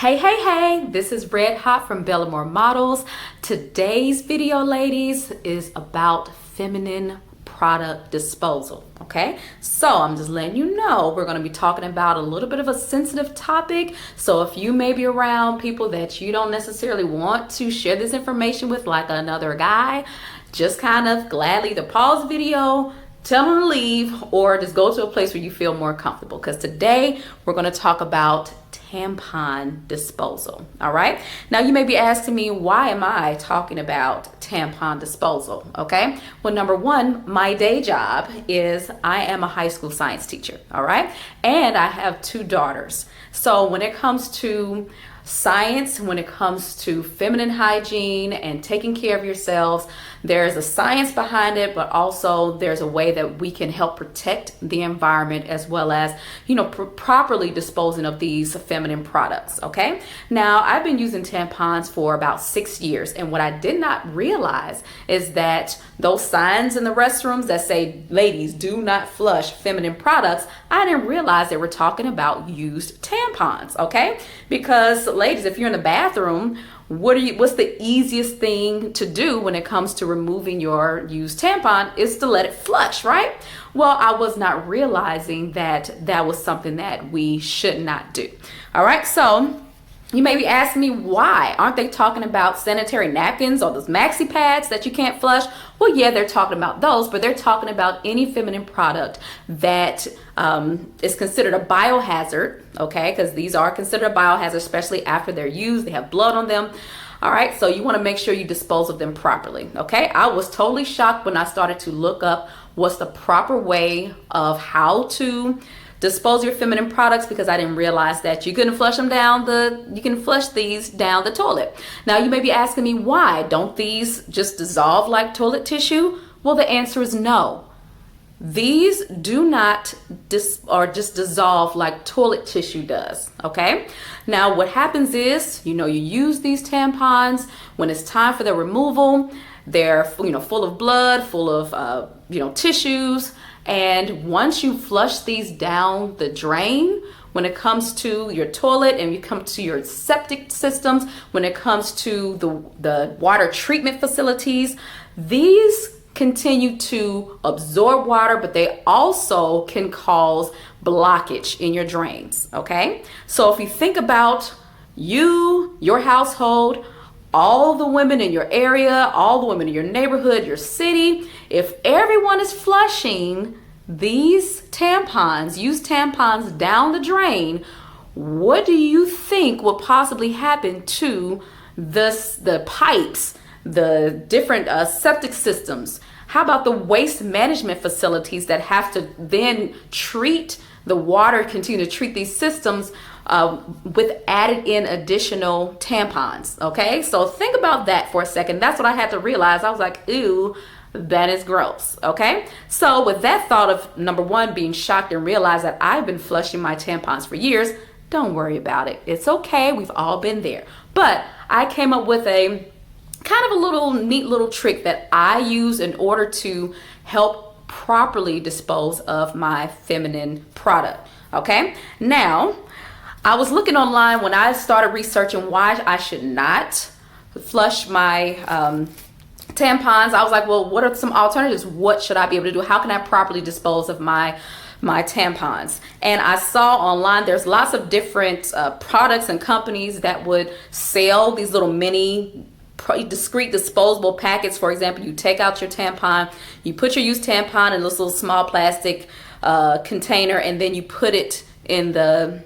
Hey, this is Red Hot from Bellamore Models. Today's video, ladies, is about feminine product disposal, okay? So I'm just letting you know we're going to be talking about a little bit of a sensitive topic. So if you may be around people that you don't necessarily want to share this information with, like another guy, just kind of gladly either pause the video, tell them to leave, or just go to a place where you feel more comfortable, because today we're going to talk about tampon disposal. All right, now you may be asking me, why am I talking about tampon disposal? Okay, well, number one, my day job is I am a high school science teacher. All right, and I have two daughters. So when it comes to science, when it comes to feminine hygiene and taking care of yourselves, there's a science behind it, but also there's a way that we can help protect the environment, as well as, properly disposing of these feminine products. Okay, now I've been using tampons for about 6 years, and what I did not realize is that those signs in the restrooms that say, ladies, do not flush feminine products, I didn't realize they were talking about used tampons. Okay, because ladies, if you're in the bathroom, what's the easiest thing to do when it comes to removing your used tampon is to let it flush, right? Well, I was not realizing that that was something that we should not do. All right, so you may be asking me, why aren't they talking about sanitary napkins or those maxi pads that you can't flush? Well, yeah, they're talking about those, but they're talking about any feminine product that is considered a biohazard, okay? Because these are considered a biohazard, especially after they're used. They have blood on them. All right, so you want to make sure you dispose of them properly, okay? I was totally shocked when I started to look up what's the proper way of how to dispose your feminine products, because I didn't realize that you couldn't flush them you can flush these down the toilet. Now you may be asking me, why don't these just dissolve like toilet tissue? Well, the answer is no. These do not just dissolve like toilet tissue does, okay? Now what happens is, you use these tampons. When it's time for their removal, they're full of blood, full of tissues. And once you flush these down the drain, when it comes to your toilet and you come to your septic systems, when it comes to the water treatment facilities, these continue to absorb water, but they also can cause blockage in your drains, okay? So if you think about your household, all the women in your area, all the women in your neighborhood, your city, if everyone is flushing these tampons, used tampons, down the drain, what do you think will possibly happen to the pipes, the different septic systems? How about the waste management facilities that have to then treat the water, continue to treat these systems with added in additional tampons? Okay, so think about that for a second. That's what I had to realize. I was like, ew, that is gross. Okay, so with that thought of, number one, being shocked and realize that I've been flushing my tampons for years, don't worry about it. It's okay. We've all been there. But I came up with a kind of a neat little trick that I use in order to help properly dispose of my feminine product. Okay, now I was looking online when I started researching why I should not flush my tampons. I was like, well, what are some alternatives? What should I be able to do? How can I properly dispose of my tampons? And I saw online there's lots of different products and companies that would sell these little mini discreet disposable packets. For example, you take out your tampon, you put your used tampon in this little small plastic container, and then you put it in the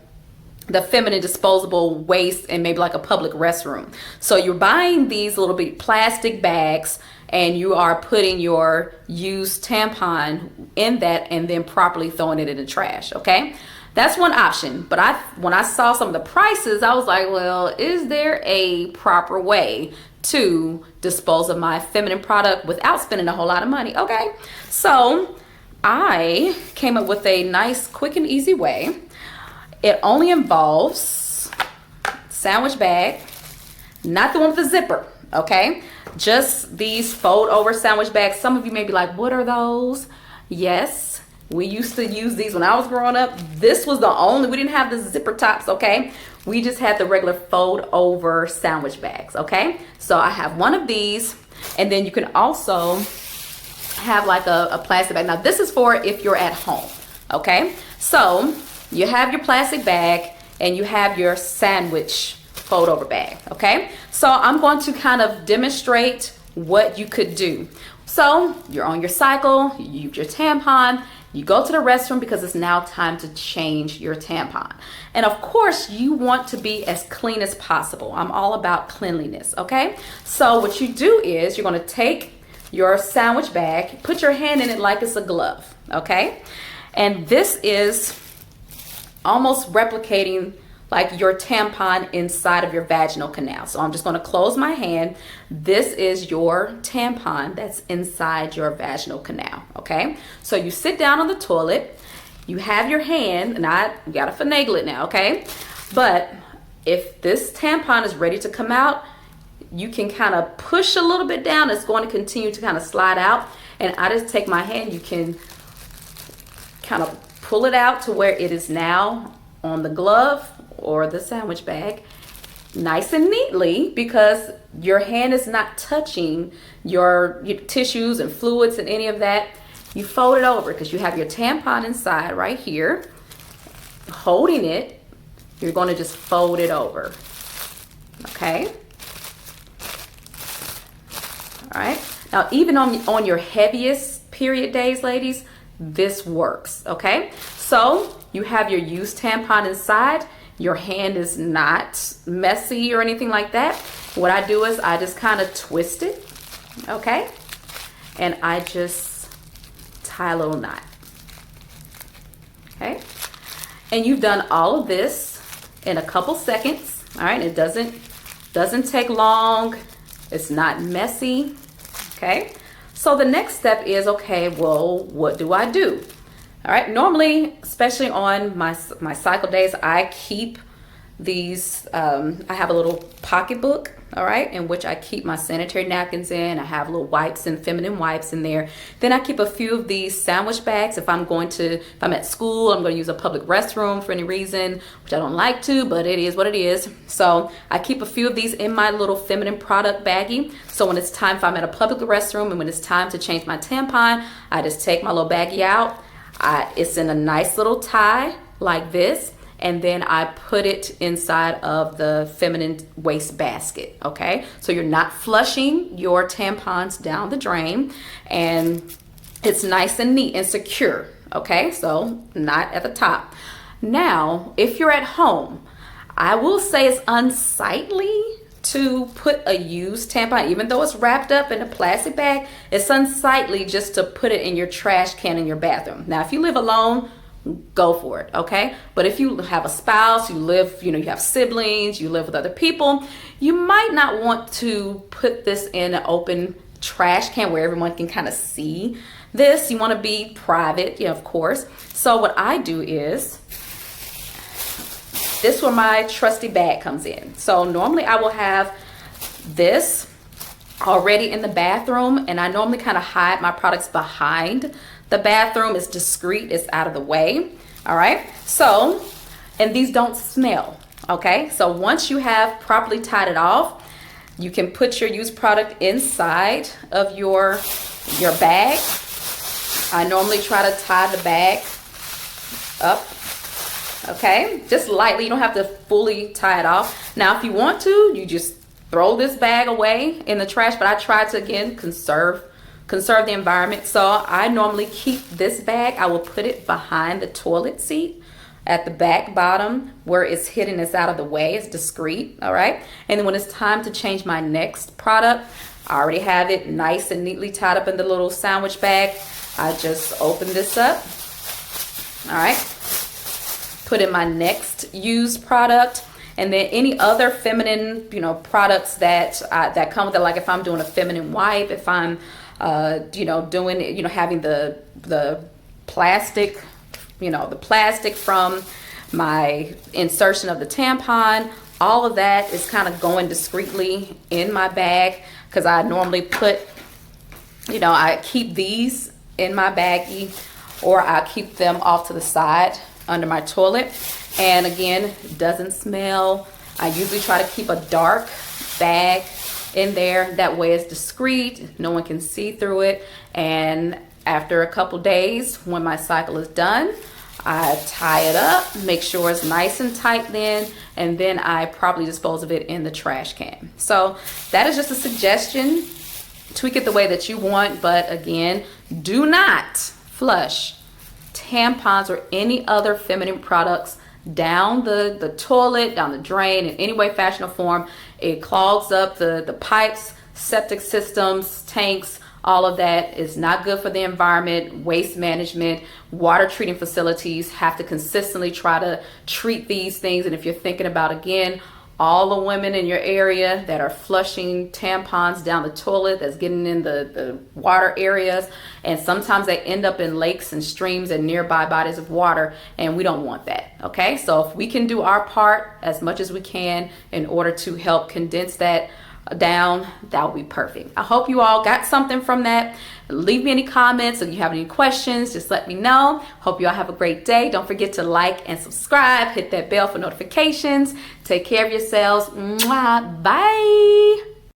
feminine disposable waste and maybe like a public restroom. So you're buying these little bit plastic bags, and you are putting your used tampon in that and then properly throwing it in the trash. Okay, that's one option. But when I saw some of the prices, I was like, well, is there a proper way to dispose of my feminine product without spending a whole lot of money? Okay, so I came up with a nice, quick and easy way. It only involves sandwich bag, not the one with the zipper, okay? Just these fold over sandwich bags. Some of you may be like, what are those? Yes, we used to use these when I was growing up. This was we didn't have the zipper tops, okay? we just had the regular fold over sandwich bags, okay? So I have one of these, and then you can also have like a plastic bag. Now this is for if you're at home, okay? So you have your plastic bag and you have your sandwich fold over bag, okay? So I'm going to kind of demonstrate what you could do. So you're on your cycle, you use your tampon, you go to the restroom because it's now time to change your tampon. And of course, you want to be as clean as possible. I'm all about cleanliness, okay? So what you do is you're gonna take your sandwich bag, put your hand in it like it's a glove, okay? And this is almost replicating like your tampon inside of your vaginal canal. So I'm just gonna close my hand. This is your tampon that's inside your vaginal canal, okay? So you sit down on the toilet, you have your hand, and you gotta finagle it now, okay? But if this tampon is ready to come out, you can kind of push a little bit down. It's going to continue to kind of slide out. And I just take my hand, you can kind of pull it out to where it is now on the glove or the sandwich bag nice and neatly, because your hand is not touching your tissues and fluids and any of that. You fold it over because you have your tampon inside right here. Holding it, you're going to just fold it over, okay? All right, now even on your heaviest period days, ladies, this works, okay? So you have your used tampon inside. Your hand is not messy or anything like that. What I do is I just kind of twist it, okay? And I just tie a little knot, okay? And you've done all of this in a couple seconds, all right? It doesn't take long. It's not messy, okay? So the next step is, okay, well, what do I do? All right, normally, especially on my cycle days, I keep these, I have a little pocketbook, all right, in which I keep my sanitary napkins in. I have little wipes and feminine wipes in there. Then I keep a few of these sandwich bags. If I'm at school, I'm going to use a public restroom for any reason, which I don't like to, but it is what it is. So I keep a few of these in my little feminine product baggie. So when it's time, if I'm at a public restroom and when it's time to change my tampon, I just take my little baggie out. It's in a nice little tie like this, and then I put it inside of the feminine waste basket, okay? So you're not flushing your tampons down the drain, and it's nice and neat and secure, okay? So not at the top. Now, if you're at home, I will say it's unsightly to put a used tampon, even though it's wrapped up in a plastic bag. It's unsightly just to put it in your trash can in your bathroom. Now, if you live alone, go for it, okay? But if you have a spouse, you have siblings, you live with other people, you might not want to put this in an open trash can where everyone can kind of see this. You want to be private, of course. So what I do is, this is where my trusty bag comes in. So normally I will have this already in the bathroom, and I normally kind of hide my products behind the bathroom. It's discreet, it's out of the way, all right? So, and these don't smell, okay? So once you have properly tied it off, you can put your used product inside of your bag. I normally try to tie the bag up, okay? Just lightly, you don't have to fully tie it off. Now, if you want to, you just throw this bag away in the trash, but I try to, again, conserve the environment. So I normally keep this bag. I will put it behind the toilet seat at the back bottom where it's hidden, it's out of the way, it's discreet, all right? And then when it's time to change my next product, I already have it nice and neatly tied up in the little sandwich bag. I just open this up, all right? Put in my next used product, and then any other feminine, products that come with it. Like if I'm doing a feminine wipe, if I'm, doing, having the plastic, the plastic from my insertion of the tampon, all of that is kind of going discreetly in my bag, because I normally put, I keep these in my baggie, or I keep them off to the side under my toilet. And again, it doesn't smell. I usually try to keep a dark bag in there. That way it's discreet. No one can see through it. And after a couple days, when my cycle is done, I tie it up, make sure it's nice and tight then, and then I properly dispose of it in the trash can. So that is just a suggestion. Tweak it the way that you want, but again, do not flush tampons or any other feminine products down the toilet, down the drain in any way, fashion, or form. It clogs up the pipes, septic systems, tanks. All of that is not good for the environment. Waste management, water treating facilities have to consistently try to treat these things. And if you're thinking about, again, all the women in your area that are flushing tampons down the toilet, that's getting in the water areas, and sometimes they end up in lakes and streams and nearby bodies of water, and we don't want that. Okay, so if we can do our part as much as we can in order to help condense that down, that would be perfect. I hope you all got something from that. Leave me any comments. If you have any questions, just let me know. Hope you all have a great day. Don't forget to like and subscribe. Hit that bell for notifications. Take care of yourselves. Mwah. Bye.